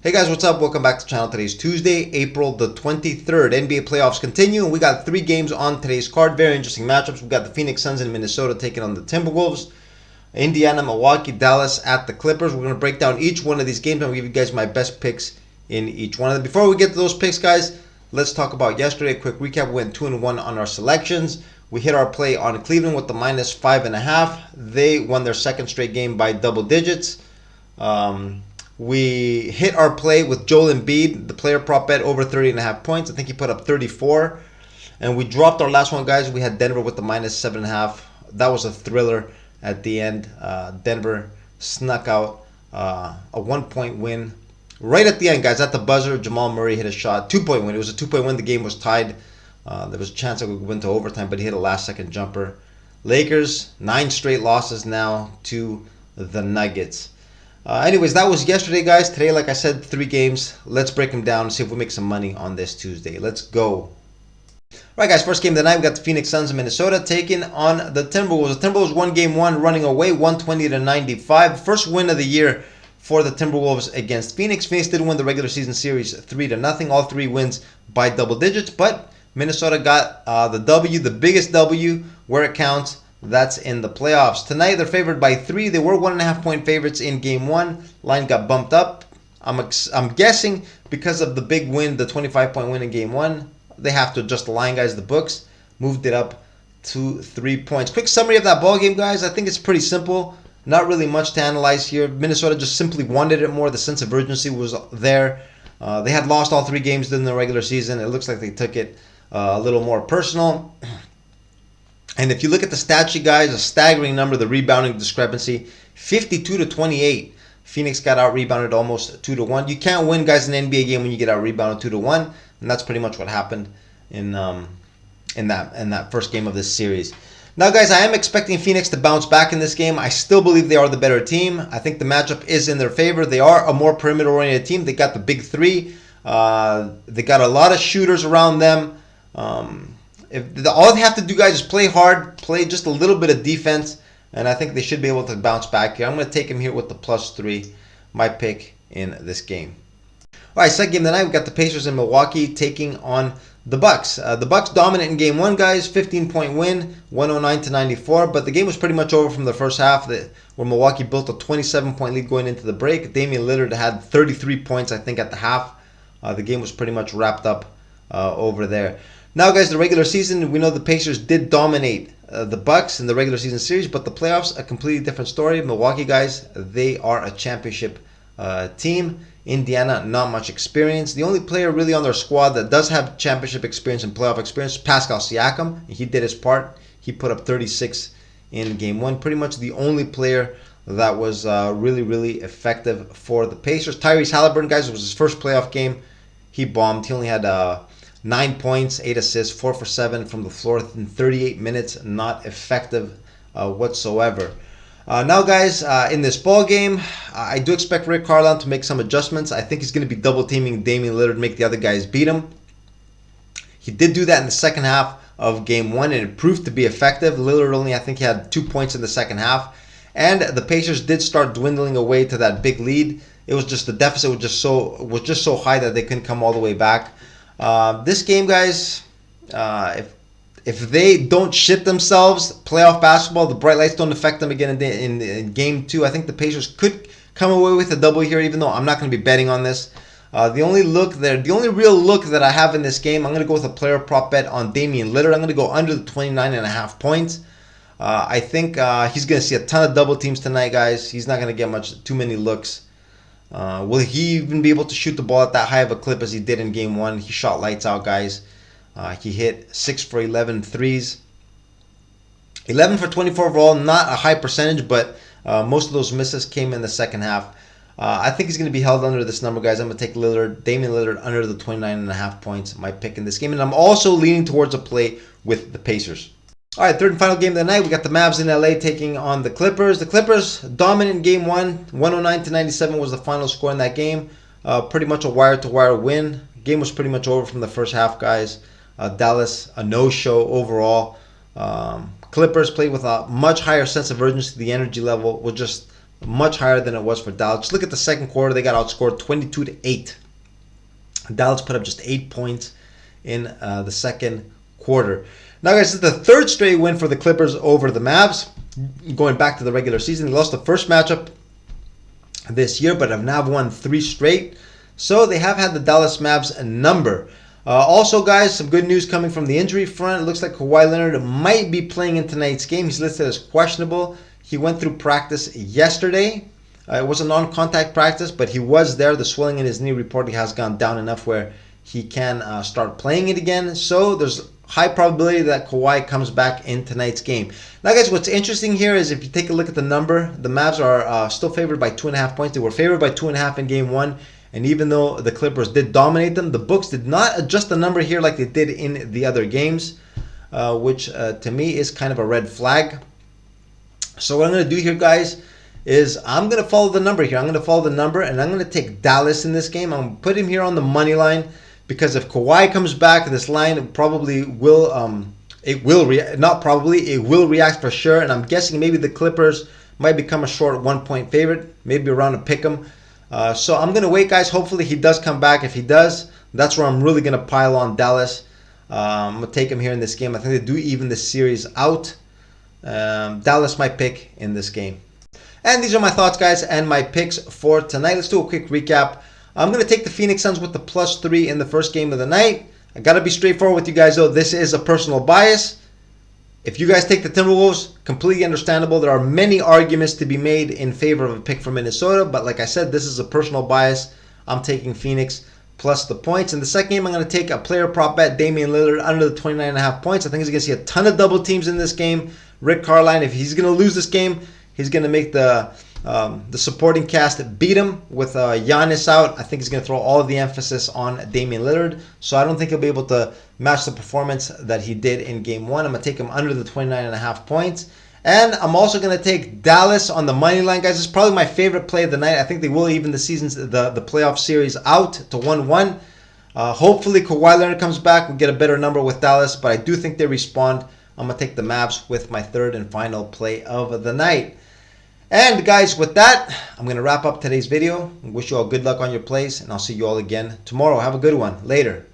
Hey guys, what's up? Welcome back to the channel. Today's Tuesday, April the 23rd. NBA playoffs continue, and we got 3 games on today's card. Very interesting matchups. We got the Phoenix Suns in Minnesota taking on the Timberwolves. Indiana, Milwaukee, Dallas at the Clippers. We're going to break down each one of these games. I'm going to give you guys my best picks in each one of them. Before we get to those picks, guys, let's talk about yesterday. A quick recap. We went 2-1 on our selections. We hit our play on Cleveland with the -5.5. They won their second straight game by double digits. We hit our play with Joel Embiid, the player prop bet, over 30.5 points. I think he put up 34. And we dropped our last one, guys. We had Denver with the -7.5. That was a thriller at the end. Denver snuck out a 1-point win. Right at the end, guys, at the buzzer, Jamal Murray hit a shot. 2-point win. It was a 2-point win. The game was tied. There was a chance that we could win to overtime, but he hit a last-second jumper. Lakers, 9 straight losses now to the Nuggets. Anyways, that was yesterday, guys. Today, like I said, 3 games. Let's break them down and see if we make some money on this Tuesday. Let's go. All right, guys, first game of the night, we got the Phoenix Suns in Minnesota taking on the Timberwolves. The Timberwolves won game 1, running away 120-95. First win of the year for the Timberwolves against Phoenix. Phoenix did win the regular season series 3-0. All 3 wins by double digits, but Minnesota got the W, the biggest W where it counts. That's in the playoffs. Tonight, they're favored by 3. They were 1.5-point favorites in game 1. Line got bumped up. I'm guessing because of the big win, the 25-point win in game 1. They have to adjust the line, guys. The books moved it up to 3 points. Quick summary of that ball game, guys. I think it's pretty simple. Not really much to analyze here. Minnesota just simply wanted it more. The sense of urgency was there. They had lost all 3 games during the regular season. It looks like they took it a little more personal. And if you look at the stat sheet, guys, a staggering number, the rebounding discrepancy, 52-28. Phoenix got out-rebounded almost 2-1. You can't win, guys, in an NBA game when you get out-rebounded 2-1. And that's pretty much what happened in that first game of this series. Now, guys, I am expecting Phoenix to bounce back in this game. I still believe they are the better team. I think the matchup is in their favor. They are a more perimeter-oriented team. They got the big 3. They got a lot of shooters around them. All they have to do, guys, is play hard, play just a little bit of defense, and I think they should be able to bounce back here. I'm going to take him here with the +3, my pick in this game. All right, second game of the night, we got the Pacers in Milwaukee taking on the Bucks. The Bucks dominant in game 1, guys, 15-point win, 109-94, but the game was pretty much over from the first half, where Milwaukee built a 27-point lead going into the break. Damian Lillard had 33 points, I think, at the half. The game was pretty much wrapped up over there. Now, guys, the regular season, we know the Pacers did dominate the Bucks in the regular season series, but the playoffs, a completely different story. Milwaukee, guys, they are a championship team. Indiana, not much experience. The only player really on their squad that does have championship experience and playoff experience, Pascal Siakam. He did his part. He put up 36 in game 1. Pretty much the only player that was really, really effective for the Pacers. Tyrese Halliburton, guys, it was his first playoff game. He bombed. He only had 9 points, 8 assists, 4 for 7 from the floor in 38 minutes. Not effective whatsoever. Now, guys, in this ball game, I do expect Rick Carlisle to make some adjustments. I think he's going to be double teaming Damian Lillard, make the other guys beat him. He did do that in the second half of game 1, and it proved to be effective. Lillard only, I think, he had 2 points in the second half, and the Pacers did start dwindling away to that big lead. It was just the deficit was just so high that they couldn't come all the way back. This game, guys, if they don't shit themselves, playoff basketball, the bright lights don't affect them again in game 2. I think the Pacers could come away with a double here, even though I'm not going to be betting on this. The only real look that I have in this game, I'm going to go with a player prop bet on Damian Lillard. I'm going to go under the 29.5 points. I think he's going to see a ton of double teams tonight, guys. He's not going to get too many looks. Will he even be able to shoot the ball at that high of a clip as he did in game 1? He shot lights out, guys. He hit 6 for 11 threes. 11 for 24 overall, not a high percentage, but most of those misses came in the second half. I think he's going to be held under this number, guys. I'm going to take Damian Lillard under the 29.5 points, my pick in this game. And I'm also leaning towards a play with the Pacers. All right, third and final game of the night. We got the Mavs in LA taking on the Clippers. The Clippers dominant in game 1. 109-97 was the final score in that game. Pretty much a wire-to-wire win. Game was pretty much over from the first half, guys. Dallas, a no-show overall. Clippers played with a much higher sense of urgency. The energy level was just much higher than it was for Dallas. Just look at the second quarter. They got outscored 22-8. Dallas put up just 8 points in the second quarter. Now, guys, this is the third straight win for the Clippers over the Mavs. Going back to the regular season, they lost the first matchup this year, but have now won 3 straight. So they have had the Dallas Mavs a number. Also, guys, some good news coming from the injury front. It looks like Kawhi Leonard might be playing in tonight's game. He's listed as questionable. He went through practice yesterday. It was a non-contact practice, but he was there. The swelling in his knee reportedly has gone down enough where he can start playing it again. So there's high probability that Kawhi comes back in tonight's game. Now, guys, what's interesting here is if you take a look at the number, the Mavs are still favored by 2.5 points. They were favored by 2.5 in Game 1. And even though the Clippers did dominate them, the books did not adjust the number here like they did in the other games, which to me is kind of a red flag. So what I'm going to do here, guys, is I'm going to follow the number here. I'm going to follow the number, and I'm going to take Dallas in this game. I'm going to put him here on the money line because if Kawhi comes back, this line probably will, it will react for sure. And I'm guessing maybe the Clippers might become a short 1-point favorite, maybe around a pick 'em. So I'm going to wait, guys. Hopefully he does come back. If he does, that's where I'm really going to pile on Dallas. I'm going to take him here in this game. I think they do even this series out. Dallas my pick in this game. And these are my thoughts, guys, and my picks for tonight. Let's do a quick recap. I'm going to take the Phoenix Suns with the +3 in the first game of the night. I got to be straightforward with you guys, though. This is a personal bias. If you guys take the Timberwolves, completely understandable. There are many arguments to be made in favor of a pick for Minnesota, but like I said, this is a personal bias. I'm taking Phoenix plus the points. In the second game, I'm going to take a player prop bet, Damian Lillard, under the 29.5 points. I think he's going to see a ton of double teams in this game. Rick Carlisle, if he's going to lose this game, he's going to make the supporting cast beat him with Giannis out. I think he's going to throw all of the emphasis on Damian Lillard. So I don't think he'll be able to match the performance that he did in Game 1. I'm going to take him under the 29.5 points. And I'm also going to take Dallas on the money line, guys. This is probably my favorite play of the night. I think they will even the playoff series out to 1-1. Hopefully Kawhi Leonard comes back. We'll get a better number with Dallas, but I do think they respond. I'm going to take the Mavs with my third and final play of the night. And guys, with that, I'm going to wrap up today's video. I wish you all good luck on your plays, and I'll see you all again tomorrow. Have a good one. Later.